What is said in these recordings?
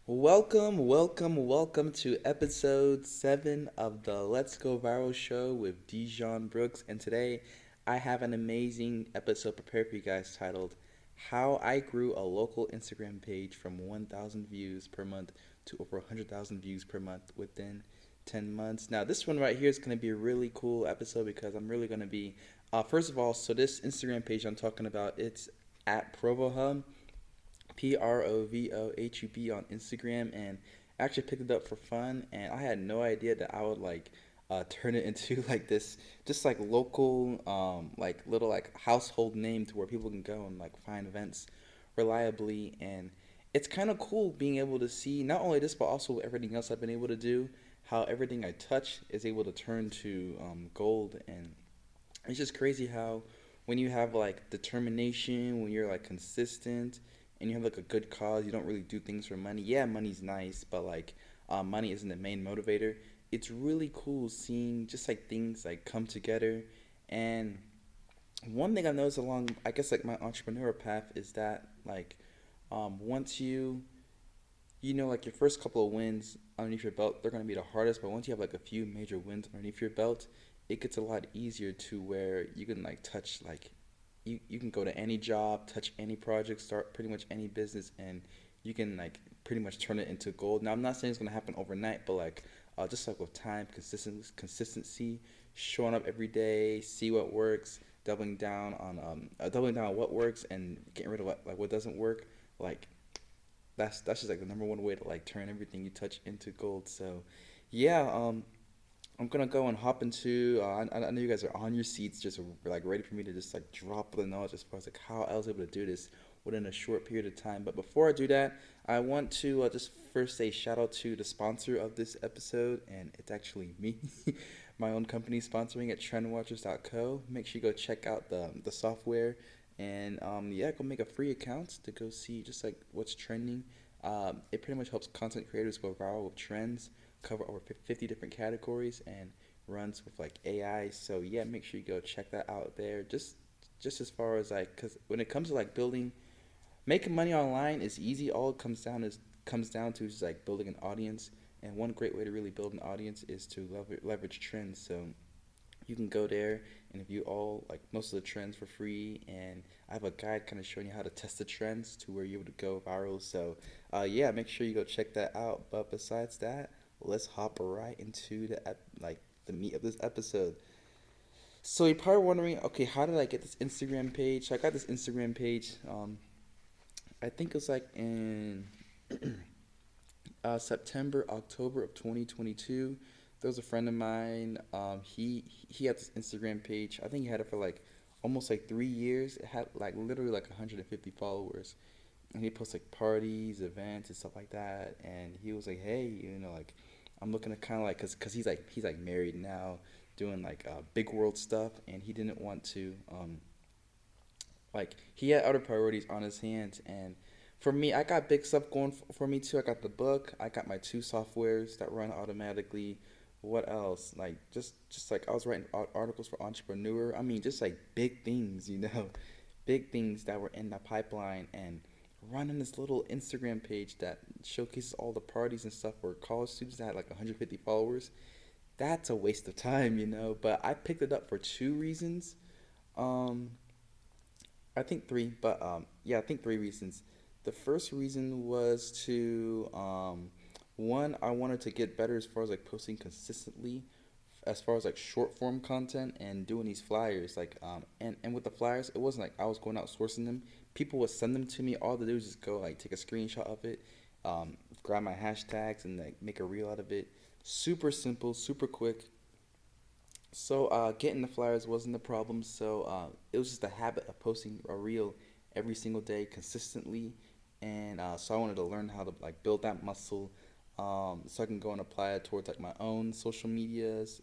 Welcome to episode 7 of the Let's Go Viral show with Dejon Brooks. And today I have an amazing episode prepared for you guys titled How I Grew a Local Instagram Page from 1,000 Views per month to over 100,000 views per month within 10 months. Now, this one right here is going to be a really cool episode because I'm really going to be, first of all, so this Instagram page I'm talking about, it's at ProvoHub. PROVOHUB on Instagram, and I actually picked it up for fun. And I had no idea that I would turn it into like this, just like local, like little like household name to where people can go and like find events reliably. And it's kind of cool being able to see not only this but also everything else I've been able to do. How everything I touch is able to turn to gold, and it's just crazy how when you have like determination, when you're like consistent, and you have like a good cause, you don't really do things for money. Yeah, money's nice, but money isn't the main motivator. It's really cool seeing just like things like come together. And one thing I've noticed along, I guess like my entrepreneur path is that once like your first couple of wins underneath your belt, they're going to be the hardest. But once you have like a few major wins underneath your belt, it gets a lot easier to where you can like touch like you can go to any job, touch any project, start pretty much any business, and you can like pretty much turn it into gold. Now I'm not saying it's gonna happen overnight, but just like with time, consistency, showing up every day, see what works, doubling down on what works, and getting rid of what doesn't work. Like that's just like the number one way to like turn everything you touch into gold. So, yeah, I'm gonna go and hop into. I know you guys are on your seats, just like ready for me to just like drop the knowledge as far as like how I was able to do this within a short period of time. But before I do that, I want to just first say shout out to the sponsor of this episode, and it's actually me, my own company sponsoring at TrendWatchers.co. Make sure you go check out the software, and yeah, go make a free account to go see just like what's trending. It pretty much helps content creators go viral with trends, cover over 50 different categories, and runs with like AI. So yeah, make sure you go check that out there. Just as far as like, cause when it comes to like building, making money online is easy. All it comes down to is like building an audience. And one great way to really build an audience is to leverage trends. So you can go there and view all like most of the trends for free, and I have a guide kind of showing you how to test the trends to where you're able to go viral. So yeah, make sure you go check that out. But besides that, let's hop right into the meat of this episode. So you're probably wondering, okay, how did I get this Instagram page? So I got this Instagram page. I think it was like in September, October of 2022. There was a friend of mine. He had this Instagram page. I think he had it for like almost like 3 years. It had like literally like 150 followers, and he posts like parties, events, and stuff like that. And he was like, "Hey, like I'm looking to kind of like, cause he's like married now, doing like big world stuff, and he didn't want to like he had other priorities on his hands. And for me, I got big stuff going for me too. I got the book. I got my two softwares that run automatically. What else? Like just like I was writing articles for Entrepreneur. I mean, just like big things, big things that were in the pipeline, and running this little Instagram page that showcases all the parties and stuff for college students that had like 150 followers. That's a waste of time. But I picked it up for two reasons. Um, I think three, but yeah, I think three reasons. The first reason was to one, I wanted to get better as far as like posting consistently, as far as like short form content and doing these flyers. And with the flyers, it wasn't like I was going out sourcing them. People would send them to me. All to do is just go like take a screenshot of it, grab my hashtags, and like make a reel out of it. Super simple, super quick. So getting the flyers wasn't the problem. So it was just a habit of posting a reel every single day consistently, and so I wanted to learn how to like build that muscle, so I can go and apply it towards like my own social medias,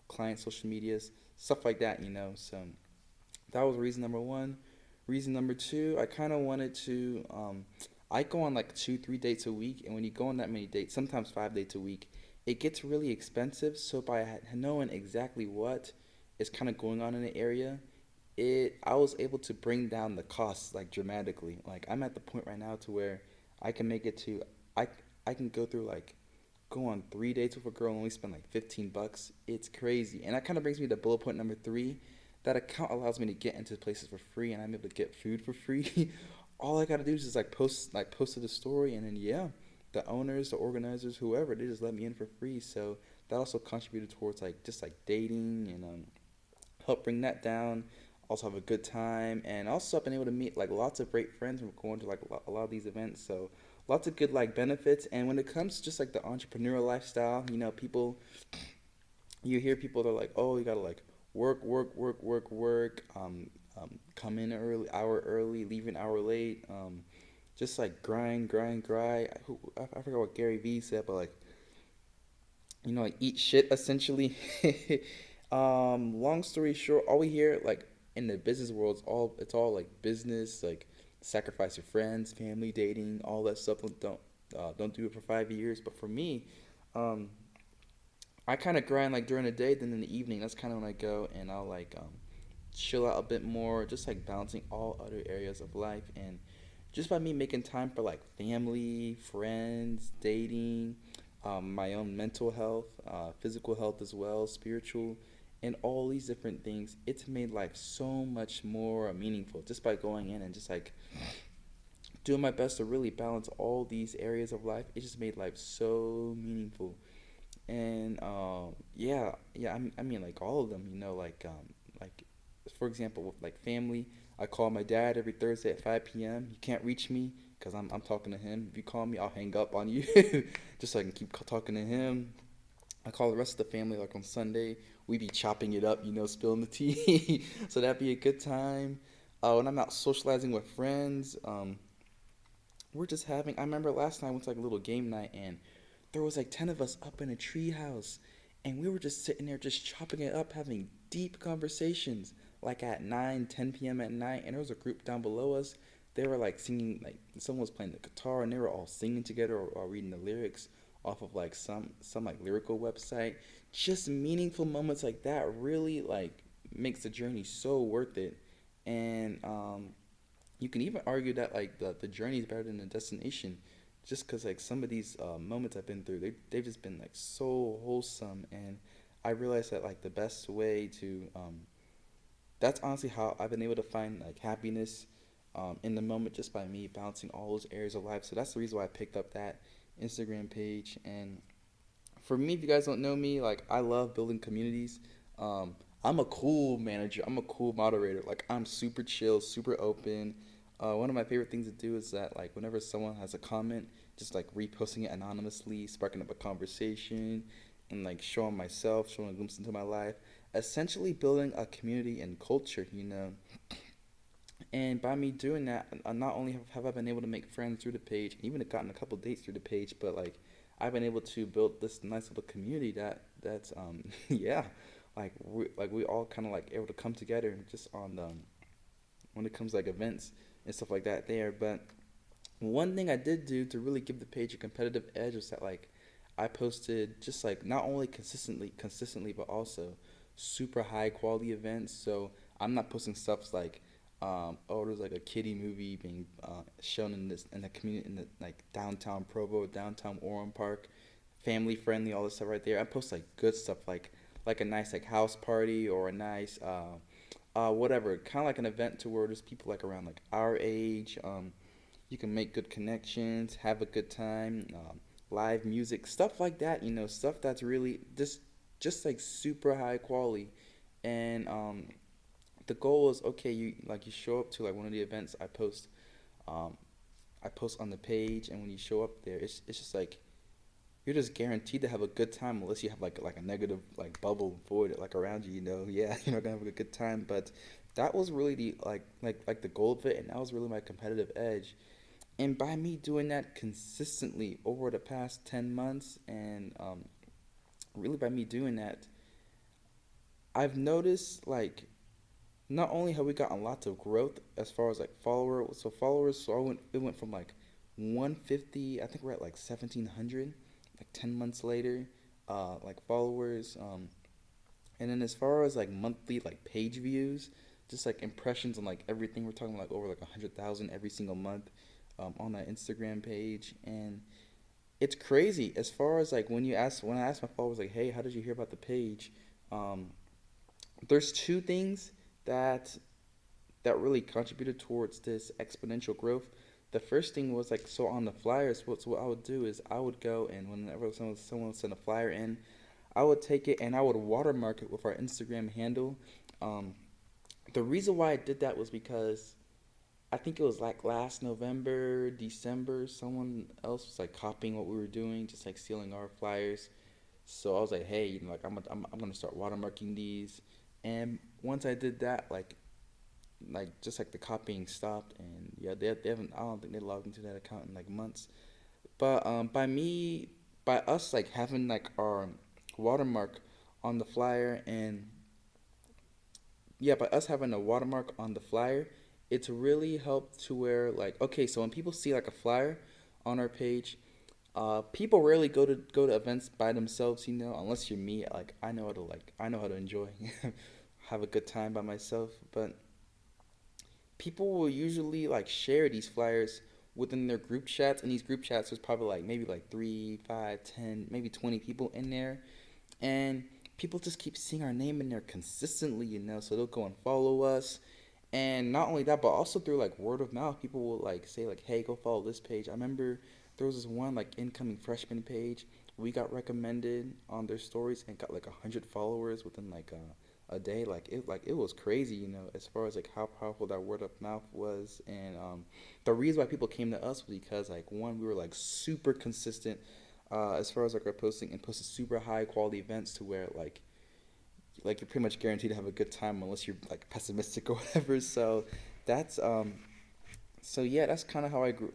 client social medias, stuff like that. So that was reason number one. Reason number two, I kind of wanted to. I go on like 2, 3 dates a week, and when you go on that many dates, sometimes 5 dates a week, it gets really expensive. So by knowing exactly what is kind of going on in the area, it I was able to bring down the costs like dramatically. Like I'm at the point right now to where I can make it to I I can go on 3 dates with a girl and only spend like $15. It's crazy. And that kind of brings me to bullet point number three. That account allows me to get into places for free, and I'm able to get food for free. All I gotta do is just post to the story, and then yeah, the owners, the organizers, whoever, they just let me in for free. So that also contributed towards like just like dating and help bring that down. Also have a good time, and also I've been able to meet like lots of great friends from going to like a lot of these events. So lots of good like benefits. And when it comes to just like the entrepreneurial lifestyle, people, you hear people that are like, oh, you gotta like work, come in early, hour early, leave an hour late, just like grind. I forgot what Gary Vee said, but like, like eat shit essentially. Long story short, all we hear like in the business world is all like business, like sacrifice your friends, family, dating, all that stuff. Don't do it for 5 years. But for me, um, I kind of grind like during the day, then in the evening, that's kind of when I go and I'll like chill out a bit more, just like balancing all other areas of life. And just by me making time for like family, friends, dating, my own mental health, physical health as well, spiritual, and all these different things, it's made life so much more meaningful just by going in and just like doing my best to really balance all these areas of life. It just made life so meaningful. And yeah, I mean like all of them, like for example, with like family, I call my dad every Thursday at 5 p.m. You can't reach me because I'm talking to him. If you call me, I'll hang up on you just so I can keep talking to him. I call the rest of the family like on Sunday. We be chopping it up, spilling the tea. So that'd be a good time. When I'm out socializing with friends, we're just having. I remember last night I went to like a little game night, and there was like 10 of us up in a tree house, and we were just sitting there just chopping it up, having deep conversations like at 9, 10 p.m. at night. And there was a group down below us. They were like singing, like someone was playing the guitar, and they were all singing together or reading the lyrics off of like some like lyrical website. Just meaningful moments like that really like makes the journey so worth it. And you can even argue that like the journey is better than the destination, just because like some of these moments I've been through, they've just been like so wholesome. And I realized that like the best way to that's honestly how I've been able to find like happiness in the moment, just by me balancing all those areas of life. So that's the reason why I picked up that Instagram page. And for me, if you guys don't know me, like I love building communities. I'm a cool manager. I'm a cool moderator. Like I'm super chill, super open. One of my favorite things to do is that like whenever someone has a comment, just like reposting it anonymously, sparking up a conversation, and like showing myself, showing a glimpse into my life, essentially building a community and culture. And by me doing that, not only have I been able to make friends through the page, even gotten a couple dates through the page, but like I've been able to build this nice little community that's yeah, like we all kind of like able to come together just on when it comes to, like events and stuff like that there. But one thing I did do to really give the page a competitive edge was that like I posted just like not only consistently, but also super high quality events. So I'm not posting stuff like oh, there's like a kiddie movie being shown in the community in the like downtown Provo, downtown Orem Park, family friendly, all this stuff right there. I post like good stuff like a nice like house party or a nice whatever, kind of like an event to where there's people like around like our age. You can make good connections, have a good time, live music, stuff like that. Stuff that's really just like super high quality. And the goal is okay. You show up to like one of the events um, I post on the page, and when you show up there, it's just like you're just guaranteed to have a good time unless you have like a negative like bubble void like around you. Yeah, you're not gonna have a good time. But that was really the like the goal of it, and that was really my competitive edge. And by me doing that consistently over the past 10 months, and really by me doing that, I've noticed like not only have we gotten lots of growth as far as like followers, so it went from like 150, I think we're at like 1700 like 10 months later, like followers. And then as far as like monthly like page views, just like impressions on like everything, we're talking like over like 100,000 every single month on that Instagram page. And it's crazy as far as like when I ask my followers like, hey, how did you hear about the page? Um, there's two things that that really contributed towards this exponential growth. The first thing was like so on the flyers. What I would do is I would go and whenever someone would send a flyer in, I would take it and I would watermark it with our Instagram handle. Um, the reason why I did that was because I think it was like last November, December, someone else was like copying what we were doing, just like stealing our flyers. So I was like, hey, like I'm gonna start watermarking these. And once I did that, like just like the copying stopped, and yeah, they haven't. I don't think they logged into that account in like months. But by us like having like our watermark on the flyer, and yeah, by us having a watermark on the flyer, it's really helped to where like okay, so when people see like a flyer on our page, people rarely go to events by themselves, unless you're me. Like I know how to enjoy, have a good time by myself. But people will usually like share these flyers within their group chats, and these group chats there's probably like maybe like 3, 5, 10, maybe 20 people in there, and people just keep seeing our name in there consistently, so they'll go and follow us. And not only that, but also through like word of mouth, people will like say like, "Hey, go follow this page." I remember there was this one like incoming freshman page. We got recommended on their stories and got like 100 followers within like a day. Like it was crazy, as far as like how powerful that word of mouth was. And the reason why people came to us was because like one, we were like super consistent as far as like our posting and posted super high quality events to where like you're pretty much guaranteed to have a good time unless you're like pessimistic or whatever. So that's so yeah, that's kind of how I grew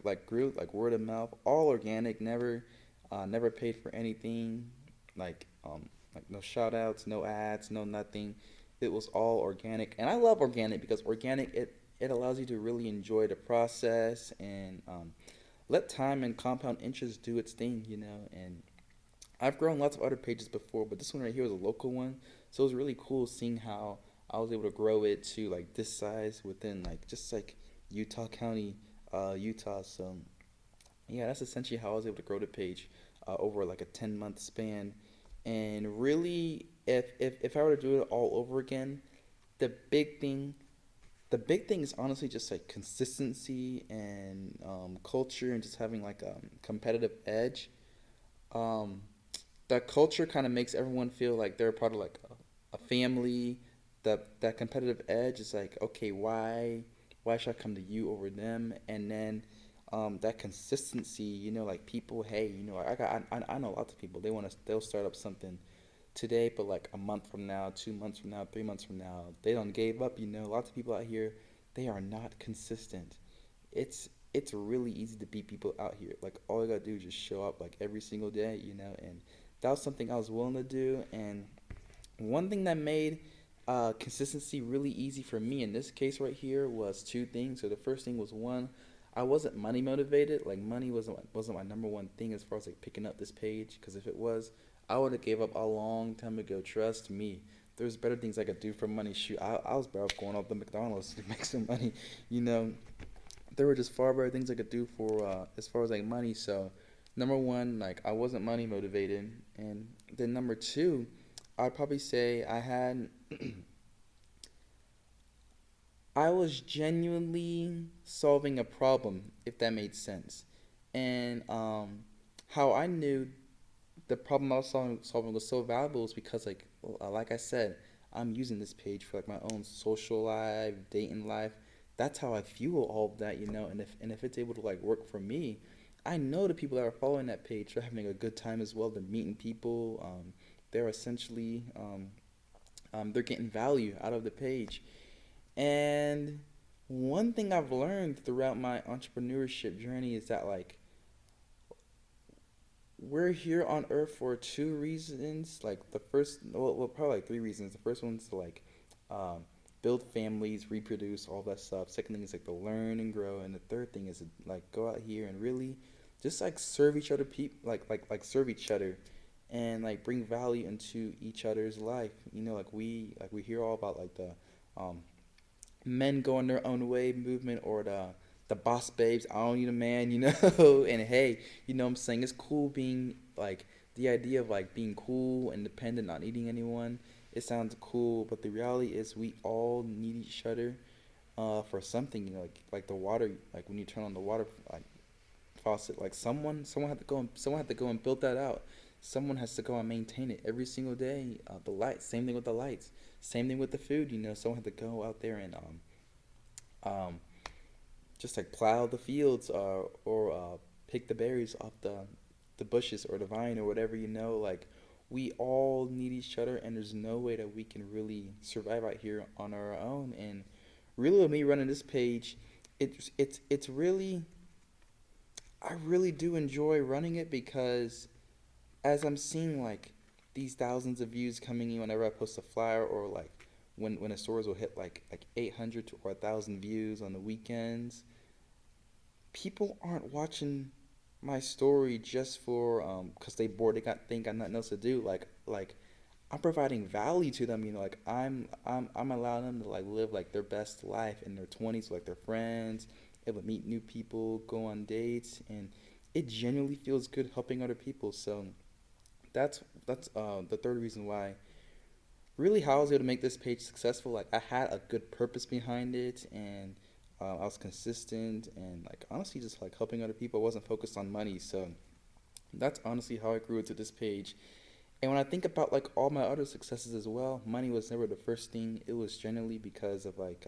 like word of mouth, all organic, never paid for anything, like like no shout outs, no ads, no nothing. It was all organic, and I love organic because organic it allows you to really enjoy the process and let time and compound interest do its thing, and I've grown lots of other pages before, but this one right here was a local one, so it was really cool seeing how I was able to grow it to like this size within like just like Utah County, Utah. So yeah, that's essentially how I was able to grow the page over like a 10-month span. And really, if I were to do it all over again, the big thing, the big thing is honestly just like consistency and culture and just having like a competitive edge. Um, that culture kind of makes everyone feel like they're part of like a family. That competitive edge is like, okay, why should I come to you over them? And then that consistency, like people, hey, I know lots of people. They'll start up something today, but like a month from now, 2 months from now, 3 months from now, they don't gave up. Lots of people out here, they are not consistent. It's really easy to beat people out here. Like all you gotta do is just show up like every single day, and that was something I was willing to do. And one thing that made consistency really easy for me in this case right here was two things. So the first thing was one, I wasn't money motivated. Like money wasn't my number one thing as far as like picking up this page. Because if it was, I would have gave up a long time ago. Trust me. There's better things I could do for money. Shoot, I was better off going off the McDonald's to make some money. You know, there were just far better things I could do for as far as like money. So number one, like I wasn't money motivated, and then number two, I'd probably say I was genuinely solving a problem, if that made sense. And how I knew the problem I was solving was so valuable is because, like I said, I'm using this page for like my own social life, dating life. That's how I fuel all of that, And if it's able to like work for me, I know the people that are following that page are having a good time as well. They're meeting people. They're essentially they're getting value out of the page. And one thing I've learned throughout my entrepreneurship journey is that like we're here on earth for two reasons. Like the first, well probably like three reasons. The first one's to like um, build families, reproduce, all that stuff. Second thing is like to learn and grow, and the third thing is to like go out here and really just like serve each other, like serve each other, and like bring value into each other's life. Like we hear all about like the um, men going their own way movement, or the the boss babes. I don't need a man, you know. And hey, you know what I'm saying, it's cool being like the idea of like being cool, independent, not needing anyone. It sounds cool, but the reality is we all need each other for something, you know, like the water, like when you turn on the water like faucet, like someone had to go and someone had to go and build that out. Someone has to go and maintain it every single day. The lights, same thing with the lights, same thing with the food. You know, someone had to go out there and um just like plow the fields or pick the berries off the bushes or the vine or whatever, you know, like we all need each other, and there's no way that we can really survive out here on our own. And really with me running this page, it's really, I really do enjoy running it because as I'm seeing like these thousands of views coming in whenever I post a flyer, or like when the stores will hit like 800 to or 1,000 views on the weekends, people aren't watching my story just for because they bored, they got nothing else to do. Like I'm providing value to them. You know, like I'm allowing them to like live like their best life in their 20s, like their friends, able to meet new people, go on dates, and it genuinely feels good helping other people. So that's the third reason why. Really, how I was able to make this page successful. Like I had a good purpose behind it, and I was consistent, and like honestly, just like helping other people. I wasn't focused on money, so that's honestly how I grew into this page. And when I think about like all my other successes as well, money was never the first thing. It was generally because of like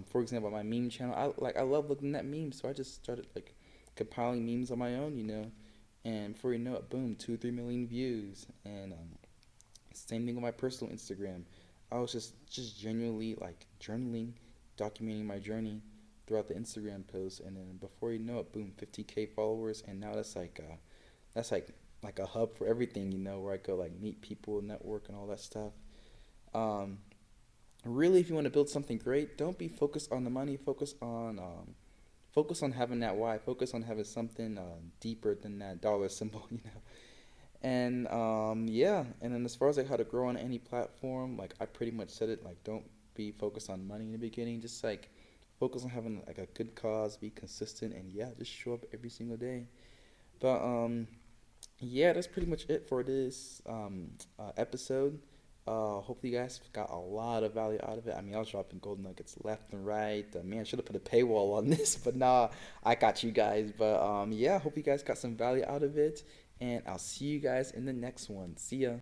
for example, my meme channel. I love looking at memes, so I just started like compiling memes on my own, you know. And before you know it, boom, 2 3 million views. And same thing with my personal Instagram. I was just genuinely like journaling, documenting my journey throughout the Instagram posts, and then before you know it, boom, 50K followers, and now that's like a hub for everything, you know, where I go like meet people, network, and all that stuff. Um, Really, if you want to build something great, don't be focused on the money. Focus on having that why. Focus on having something deeper than that dollar symbol, you know. And yeah, and then as far as like how to grow on any platform, like I pretty much said it. Like don't be focused on money in the beginning. Just like focus on having like a good cause, be consistent, and yeah, just show up every single day. But yeah, that's pretty much it for this episode. Hopefully you guys got a lot of value out of it. I mean, I was dropping gold nuggets left and right. Man, I should have put a paywall on this, but nah, I got you guys. But yeah, hope you guys got some value out of it, and I'll see you guys in the next one. See ya.